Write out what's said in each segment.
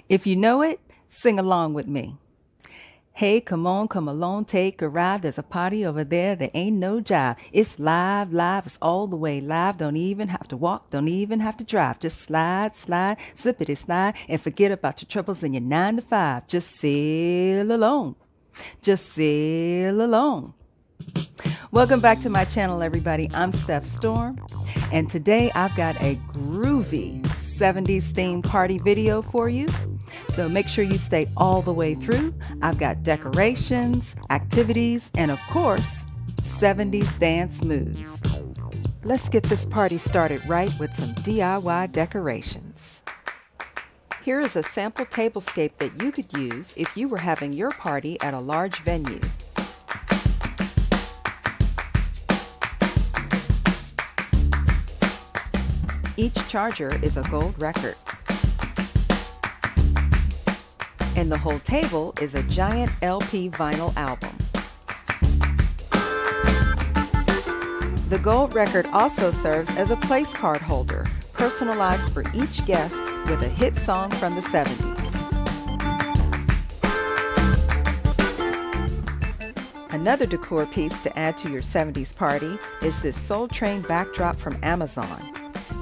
If you know it, sing along with me. Hey, come on, come along, take a ride. There's a party over there, there ain't no jive. It's live, live, it's all the way live. Don't even have to walk, don't even have to drive. Just slide, slide, slippity slide, and forget about your troubles and your 9 to 5. Just sail along. Just sail along. Welcome back to my channel, everybody. I'm stephstorm, and today I've got a groovy 70s themed party video for you. So make sure you stay all the way through. I've got decorations, activities, and of course, 70s dance moves. Let's get this party started right with some DIY decorations. Here is a sample tablescape that you could use if you were having your party at a large venue. Each charger is a gold record. And the whole table is a giant LP vinyl album. The gold record also serves as a place card holder, personalized for each guest with a hit song from the 70s. Another decor piece to add to your 70s party is this Soul Train backdrop from Amazon.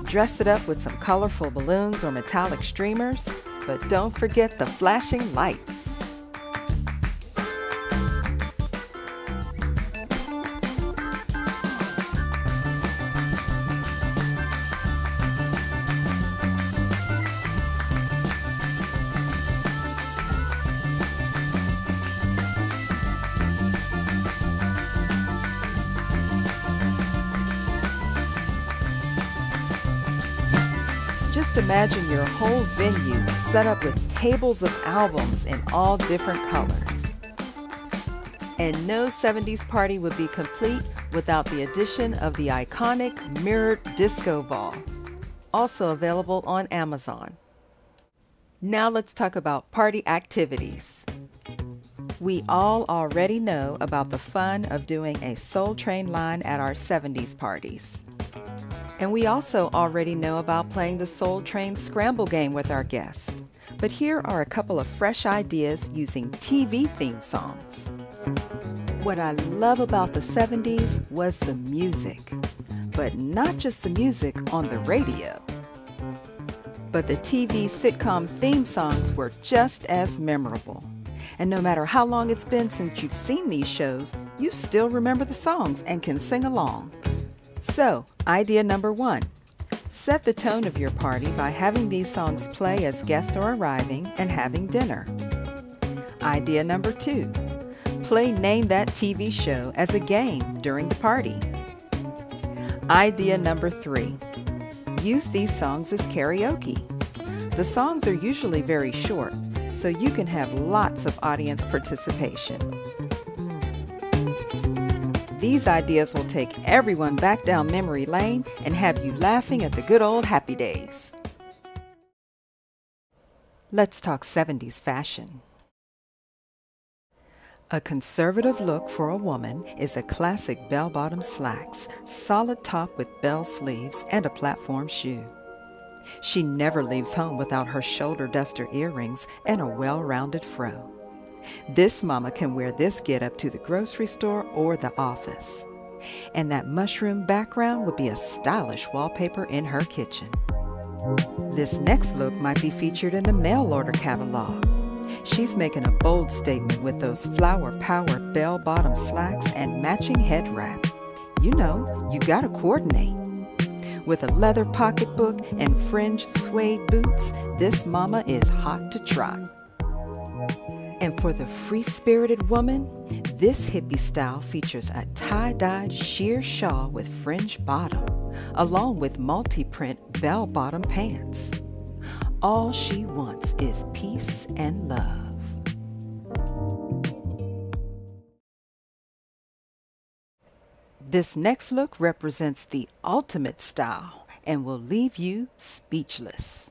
Dress it up with some colorful balloons or metallic streamers, but don't forget the flashing lights. Just imagine your whole venue set up with tables of albums in all different colors. And no 70s party would be complete without the addition of the iconic mirrored disco ball, also available on Amazon. Now let's talk about party activities. We all already know about the fun of doing a Soul Train line at our 70s parties. And we also already know about playing the Soul Train Scramble game with our guests. But here are a couple of fresh ideas using TV theme songs. What I love about the 70s was the music. But not just the music on the radio. But the TV sitcom theme songs were just as memorable. And no matter how long it's been since you've seen these shows, you still remember the songs and can sing along. So, idea number 1. Set the tone of your party by having these songs play as guests are arriving and having dinner. Idea number 2. Play Name That TV Show as a game during the party. Idea number 3. Use these songs as karaoke. The songs are usually very short, so you can have lots of audience participation. These ideas will take everyone back down memory lane and have you laughing at the good old happy days. Let's talk 70s fashion. A conservative look for a woman is a classic bell-bottom slacks, solid top with bell sleeves, and a platform shoe. She never leaves home without her shoulder duster earrings and a well-rounded fro. This mama can wear this get-up to the grocery store or the office. And that mushroom background would be a stylish wallpaper in her kitchen. This next look might be featured in the mail order catalog. She's making a bold statement with those flower-powered bell-bottom slacks and matching head wrap. You know, you gotta coordinate. With a leather pocketbook and fringe suede boots, this mama is hot to trot. And for the free-spirited woman, this hippie style features a tie-dyed sheer shawl with fringe bottom, along with multi-print bell-bottom pants. All she wants is peace and love. This next look represents the ultimate style and will leave you speechless.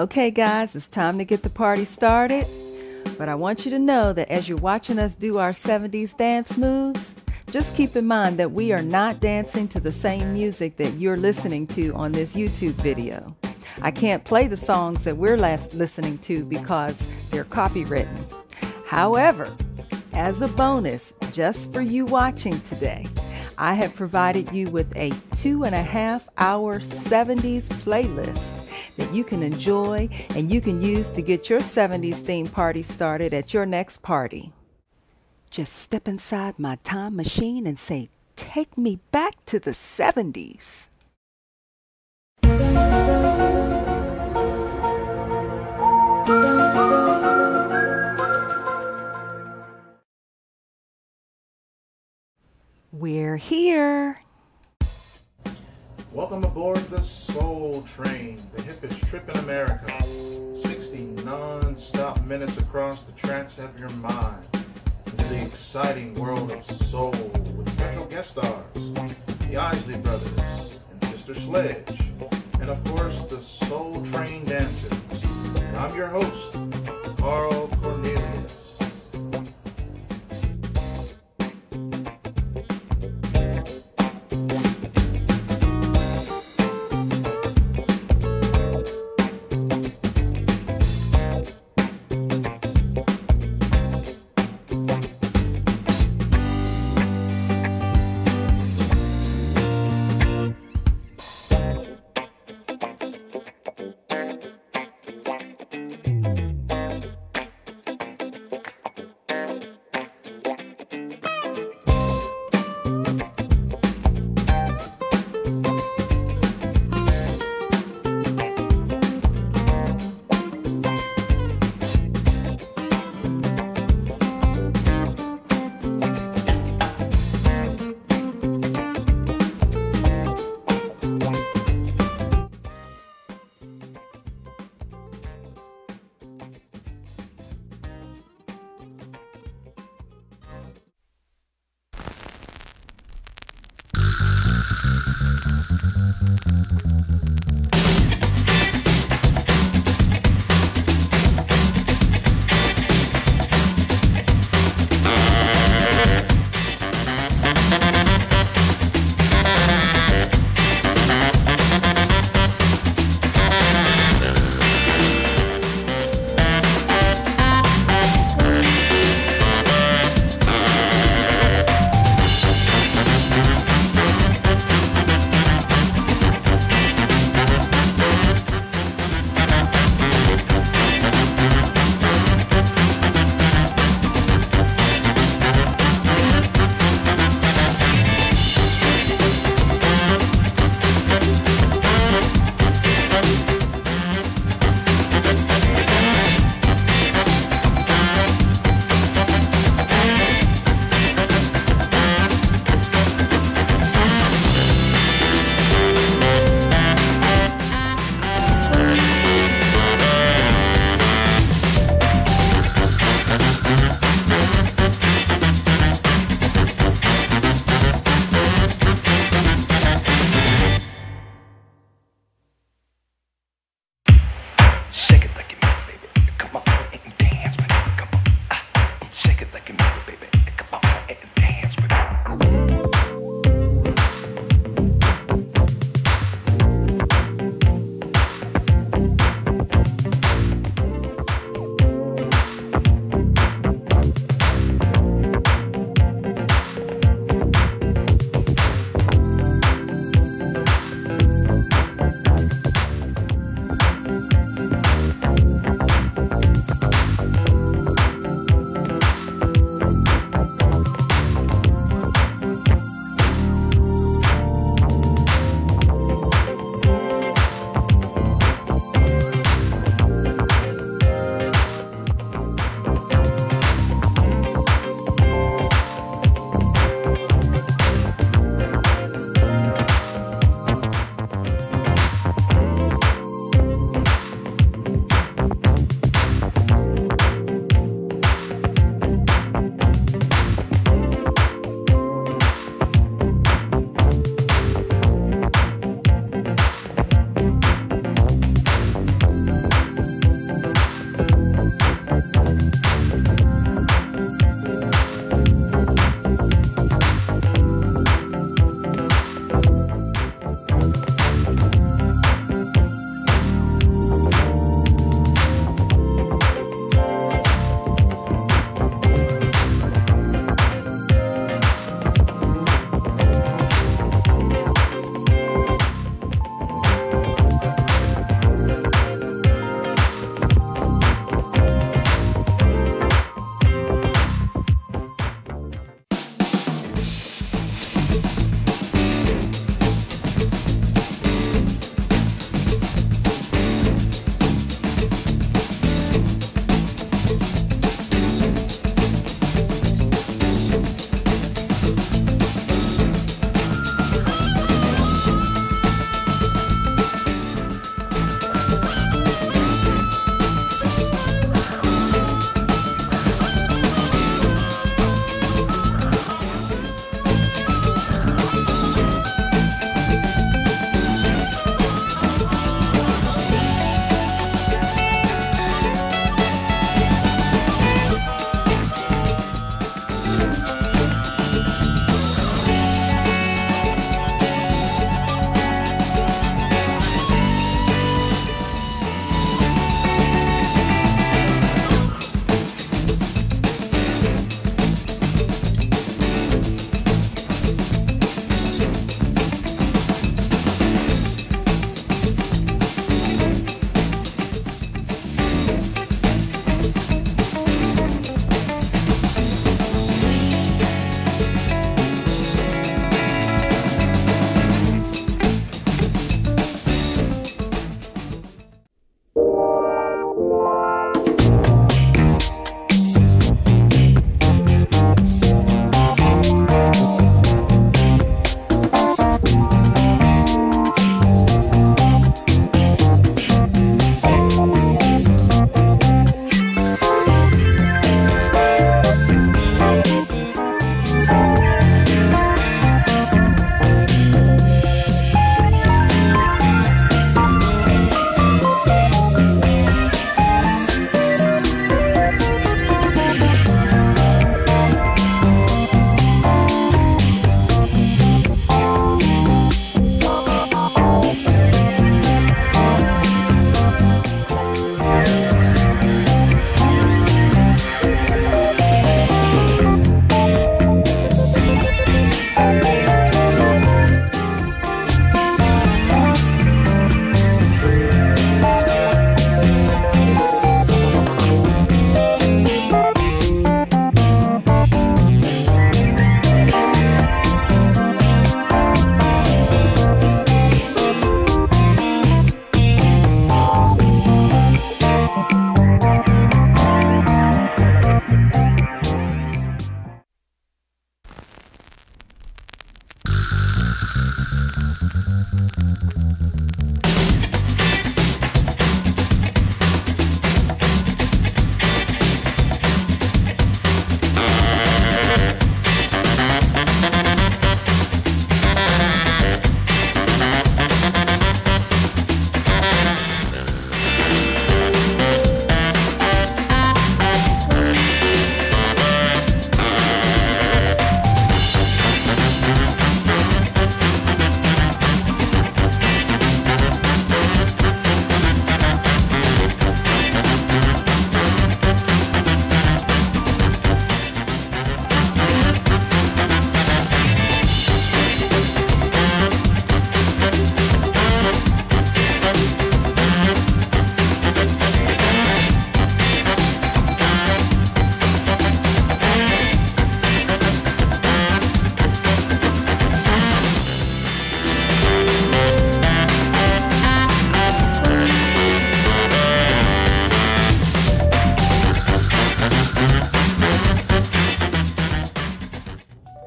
Okay guys, it's time to get the party started. But I want you to know that as you're watching us do our 70s dance moves, just keep in mind that we are not dancing to the same music that you're listening to on this YouTube video. I can't play the songs that we're listening to because they're copywritten. However, as a bonus, just for you watching today, I have provided you with a 2.5-hour 70s playlist that you can enjoy and you can use to get your 70s theme party started at your next party. Just step inside my time machine and say, "Take me back to the 70s." We're here. Welcome aboard the Soul Train, the hippest trip in America. 60 non-stop minutes across the tracks of your mind into the exciting world of soul with special guest stars, the Isley Brothers and Sister Sledge, and of course the Soul Train dancers. And I'm your host, Carl Cornelius.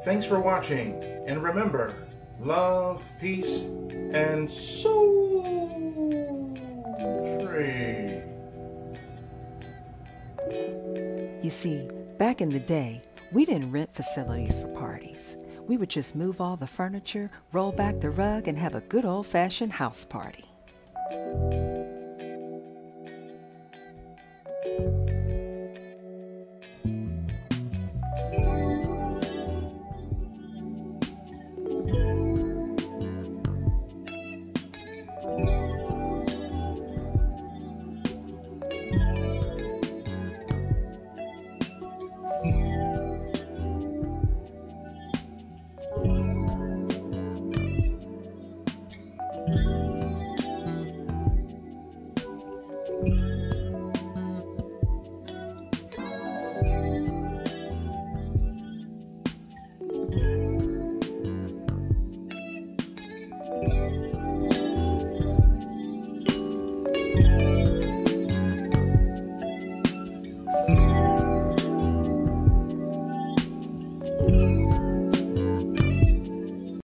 Thanks for watching, and remember, love, peace, and soul trade. You see, back in the day, we didn't rent facilities for parties. We would just move all the furniture, roll back the rug, and have a good old-fashioned house party.